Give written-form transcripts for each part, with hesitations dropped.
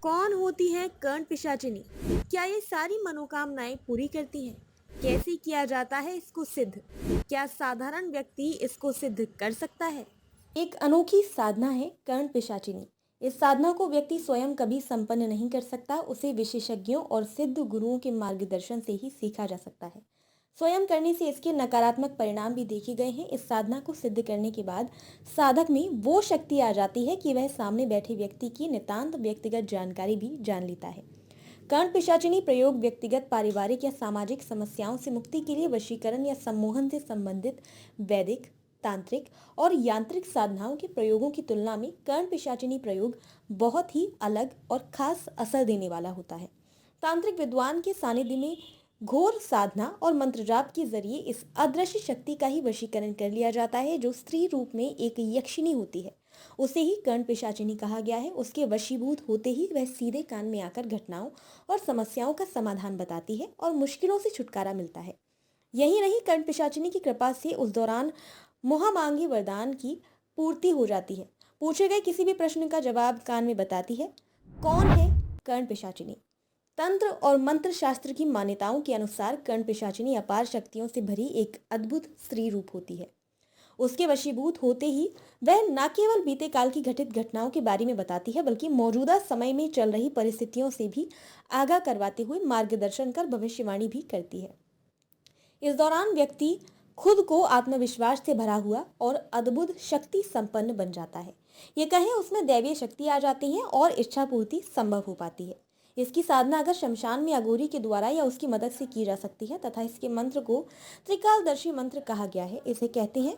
कौन होती है कर्ण पिशाचिनी? क्या ये सारी मनोकामनाएं पूरी करती हैं? कैसे किया जाता है इसको सिद्ध? क्या साधारण व्यक्ति इसको सिद्ध कर सकता है? एक अनोखी साधना है कर्ण पिशाचिनी। इस साधना को व्यक्ति स्वयं कभी संपन्न नहीं कर सकता, उसे विशेषज्ञों और सिद्ध गुरुओं के मार्गदर्शन से ही सीखा जा सकता है। स्वयं करने से इसके नकारात्मक परिणाम भी देखे गए हैं। इस साधना को सिद्ध करने के बाद साधक में वो शक्ति आ जाती है कि वह सामने बैठे व्यक्ति की नितांत व्यक्तिगत जानकारी भी जान लेता है। कर्ण पिशाचिनी प्रयोग व्यक्तिगत, पारिवारिक या सामाजिक समस्याओं से मुक्ति के लिए वशीकरण या सम्मोहन से संबंधित वैदिक, तांत्रिक और यांत्रिक साधनाओं के प्रयोगों की तुलना में कर्ण पिशाचिनी प्रयोग बहुत ही अलग और खास असर देने वाला होता है। तांत्रिक विद्वान के सानिध्य में घोर साधना और मंत्र जाप के जरिए इस अदृश्य शक्ति का ही वशीकरण कर लिया जाता है, जो स्त्री रूप में एक यक्षिणी होती है। उसे ही कर्ण पिशाचिनी कहा गया है। उसके वशीभूत होते ही वह सीधे कान में आकर घटनाओं और समस्याओं का समाधान बताती है और मुश्किलों से छुटकारा मिलता है। यही नहीं, कर्ण पिशाचिनी की कृपा से उस दौरान मोहमांगी वरदान की पूर्ति हो जाती है। पूछे गए किसी भी प्रश्न का जवाब कान में बताती है। कौन है कर्ण पिशाचिनी? तंत्र और मंत्र शास्त्र की मान्यताओं के अनुसार कर्ण पिशाचिनी अपार शक्तियों से भरी एक अद्भुत स्त्री रूप होती है। उसके वशीभूत होते ही वह न केवल बीते काल की घटित घटनाओं के बारे में बताती है, बल्कि मौजूदा समय में चल रही परिस्थितियों से भी आगाह करवाते हुए मार्गदर्शन कर भविष्यवाणी भी करती है। इस दौरान व्यक्ति खुद को आत्मविश्वास से भरा हुआ और अद्भुत शक्ति संपन्न बन जाता है। ये कहें उसमें दैवीय शक्ति आ जाती है और इच्छा पूर्ति संभव हो पाती है। इसकी साधना अगर शमशान में अघोरी के द्वारा या उसकी मदद से की जा सकती है तथा इसके मंत्र को त्रिकालदर्शी मंत्र कहा गया है। इसे कहते हैं।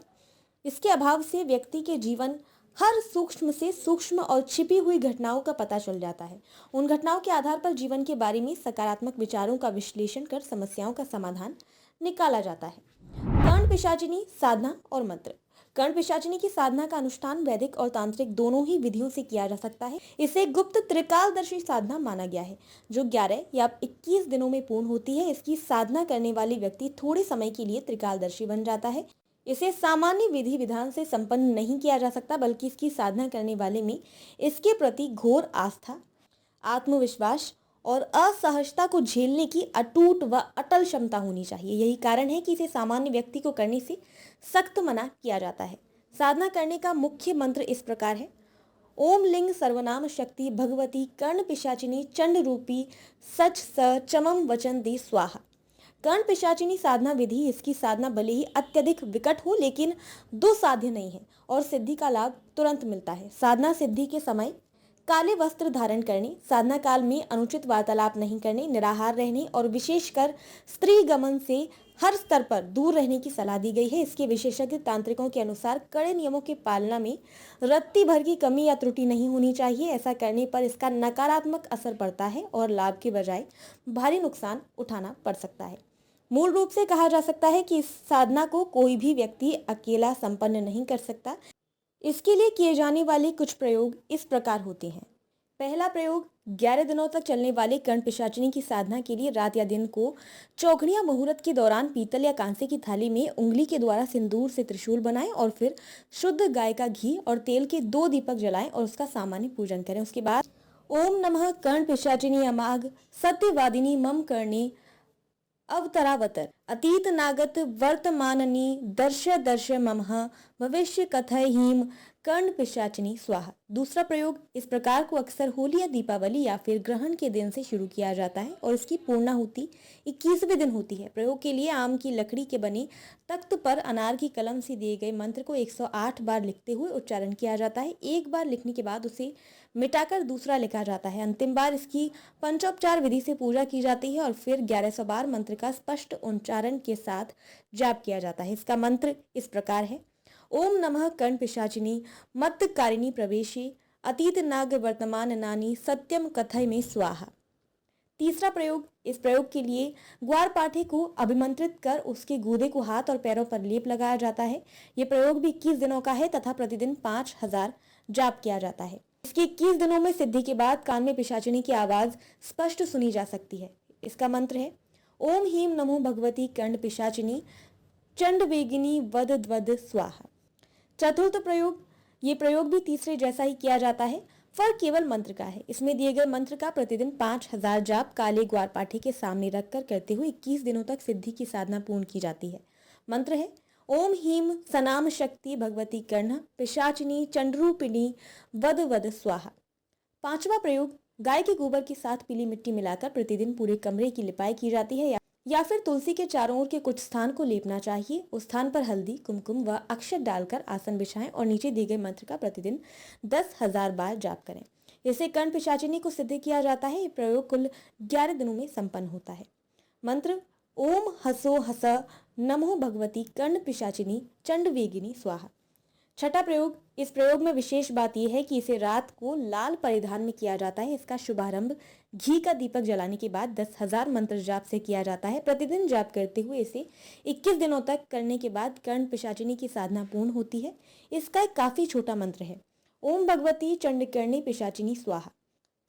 इसके अभाव से व्यक्ति के जीवन हर सूक्ष्म से सूक्ष्म और छिपी हुई घटनाओं का पता चल जाता है। उन घटनाओं के आधार पर जीवन के बारे में सकारात्मक विचारों का विश्लेषण कर समस्याओं का समाधान निकाला जाता है। कर्ण पिशाचिनी साधना और मंत्र। कर्ण पिशाचिनी की साधना का अनुष्ठान वैदिक और तांत्रिक दोनों ही विधियों से किया जा सकता है। इसे गुप्त त्रिकालदर्शी साधना माना गया है, जो 11 या 21 दिनों में पूर्ण होती है। इसकी साधना करने वाली व्यक्ति थोड़े समय के लिए त्रिकालदर्शी बन जाता है। इसे सामान्य विधि विधान से संपन्न नहीं किया जा सकता, बल्कि इसकी साधना करने वाले में इसके प्रति घोर आस्था, आत्मविश्वास और असहजता को झेलने की अटूट व अटल क्षमता होनी चाहिए। यही कारण है कि इसे सामान्य व्यक्ति को करने से सख्त मना किया जाता है। साधना करने का मुख्य मंत्र इस प्रकार है। ओम लिंग सर्वनाम शक्ति भगवती कर्ण पिशाचिनी चंड रूपी सच स चमम वचन दे स्वाहा। कर्ण पिशाचिनी साधना विधि, इसकी साधना भले ही अत्यधिक विकट हो, लेकिन दुस्साध्य नहीं है और सिद्धि का लाभ तुरंत मिलता है। साधना सिद्धि के समय काले वस्त्र धारण करने, साधना काल में अनुचित वार्तालाप नहीं करने, निराहार रहने और विशेषकर स्त्री गमन से हर स्तर पर दूर रहने की सलाह दी गई है। इसके विशेषज्ञ तांत्रिकों के अनुसार कड़े नियमों की पालना में रत्ती भर की कमी या त्रुटि नहीं होनी चाहिए। ऐसा करने पर इसका नकारात्मक असर पड़ता है और लाभ के बजाय भारी नुकसान उठाना पड़ सकता है। मूल रूप से कहा जा सकता है कि इस साधना को कोई भी व्यक्ति अकेला संपन्न नहीं कर सकता। इसके लिए किए जाने वाले कुछ प्रयोग इस प्रकार होते हैं। पहला प्रयोग, 11 दिनों तक चलने वाले कर्ण पिशाचिनी की साधना के लिए रात या दिन को चौघड़िया मुहूर्त के दौरान पीतल या कांसे की थाली में उंगली के द्वारा सिंदूर से त्रिशूल बनाएं और फिर शुद्ध गाय का घी और तेल के 2 दीपक जलाएं और उसका सामान्य पूजन करें। उसके बाद ओम नमः कर्ण पिशाचिनी अमाग सत्यवादिनी मम कर्णे अवतरावतर अतीत नागत वर्तमाननी दर्श दर्श ममः भविष्य कथय हीम कर्ण पिशाचिनी स्वाहा। दूसरा प्रयोग, इस प्रकार को अक्सर होली या दीपावली या फिर ग्रहण के दिन से शुरू किया जाता है और इसकी पूर्णाहुति 21वें दिन होती है। प्रयोग के लिए आम की लकड़ी के बने तख्त पर अनार की कलम से दिए गए मंत्र को 108 बार लिखते हुए उच्चारण किया जाता है। एक बार लिखने के बाद उसे मिटाकर दूसरा लिखा जाता है। अंतिम बार इसकी पंचोपचार विधि से पूजा की जाती है और फिर 1100 बार मंत्र का स्पष्ट उच्चारण के साथ जाप किया जाता है। इसका मंत्र इस प्रकार है। ओम नमः कर्ण पिशाचिनी मत्तकारिणी प्रवेशे अतीत नाग वर्तमान नानी सत्यम कथय में स्वाहा। तीसरा प्रयोग, इस प्रयोग के लिए ग्वार पाठे को अभिमंत्रित कर उसके गूदे को हाथ और पैरों पर लेप लगाया जाता है। यह प्रयोग भी 21 दिनों का है तथा प्रतिदिन 5000 जाप किया जाता है। इसके 21 दिनों में सिद्धि के बाद कान में पिशाचिनी की आवाज स्पष्ट सुनी जा सकती है। इसका मंत्र है ओम हीम नमो भगवती कर्ण पिशाचिनी चंड वेगिनी वद द्वद स्वाहा। चतुर्थ प्रयोग, ये प्रयोग भी तीसरे जैसा ही किया जाता है। फर्क केवल मंत्र का है। इसमें दिए गए मंत्र का प्रतिदिन 5000 जाप काले ग्वारपाठी के सामने रखकर करते हुए 21 दिनों तक सिद्धि की साधना पूर्ण की जाती है। मंत्र है ओम हीम सनाम शक्ति भगवती कर्ण पिशाचिनी चंद्रूपिणी वद वद स्वाहा। पांचवा प्रयोग गाय के गोबर के साथ पीली मिट्टी मिलाकर प्रतिदिन पूरे कमरे की लिपाई की जाती है या फिर तुलसी के चारों ओर के कुछ स्थान को लेपना चाहिए। उस स्थान पर हल्दी कुमकुम व अक्षत डालकर आसन बिछाएं और नीचे दिए गए मंत्र का प्रतिदिन 10,000 बार जाप करें। इसे कर्ण पिशाचिनी को सिद्ध किया जाता है। ये प्रयोग कुल 11 दिनों में संपन्न होता है। मंत्र ओम हसो हस नमो भगवती कर्ण पिशाचिनी चंड वेगिनी स्वाहा। छठा प्रयोग, इस प्रयोग में विशेष बात यह है कि इसे रात को लाल परिधान में किया जाता है। इसका शुभारंभ घी का दीपक जलाने के बाद 10,000 मंत्र जाप से किया जाता है। प्रतिदिन जाप करते हुए इसे 21 दिनों तक करने के बाद कर्ण पिशाचिनी की साधना पूर्ण होती है। इसका एक काफी छोटा मंत्र है ओम भगवती चंडकर्णी पिशाचिनी स्वाहा।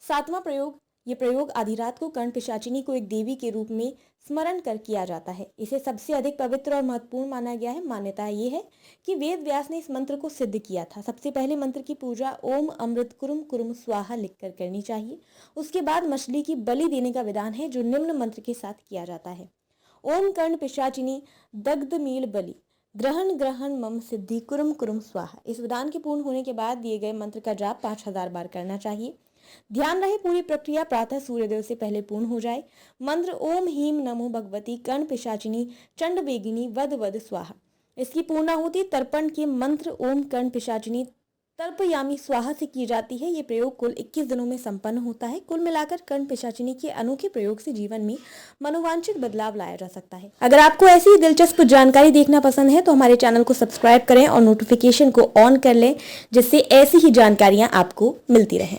सातवां प्रयोग, ये प्रयोग आधी रात को कर्ण पिशाचिनी को एक देवी के रूप में स्मरण कर किया जाता है। इसे सबसे अधिक पवित्र और महत्वपूर्ण माना गया है। मान्यता ये है कि वेद व्यास ने इस मंत्र को सिद्ध किया था। सबसे पहले मंत्र की पूजा ओम अमृत कुरुम कुरुम स्वाहा लिखकर करनी चाहिए। उसके बाद मछली की बलि देने का विधान है जो निम्न मंत्र के साथ किया जाता है ओम कर्ण पिशाचिनी दग्ध मील बलि ग्रहण ग्रहण मम सिद्धि कुरुम कुरुम स्वाहा। इस विधान के पूर्ण होने के बाद दिए गए मंत्र का जाप 5000 बार करना चाहिए। ध्यान रहे पूरी प्रक्रिया प्रातः सूर्योदय से पहले पूर्ण हो जाए। मंत्र ओम हीम नमो भगवती कर्ण पिशाचिनी चंड वेगिनी वद वद स्वाहा। इसकी पूर्णाहुति तर्पण के मंत्र ओम कर्ण पिशाचिनी तर्पयामी स्वाहा से की जाती है। ये प्रयोग कुल 21 दिनों में संपन्न होता है। कुल मिलाकर कर्ण पिशाचिनी के अनोखे प्रयोग से जीवन में मनोवांछित बदलाव लाया जा सकता है। अगर आपको ऐसी दिलचस्प जानकारी देखना पसंद है तो हमारे चैनल को सब्सक्राइब करें और नोटिफिकेशन को ऑन कर लें जिससे ऐसी ही जानकारियां आपको मिलती रहें।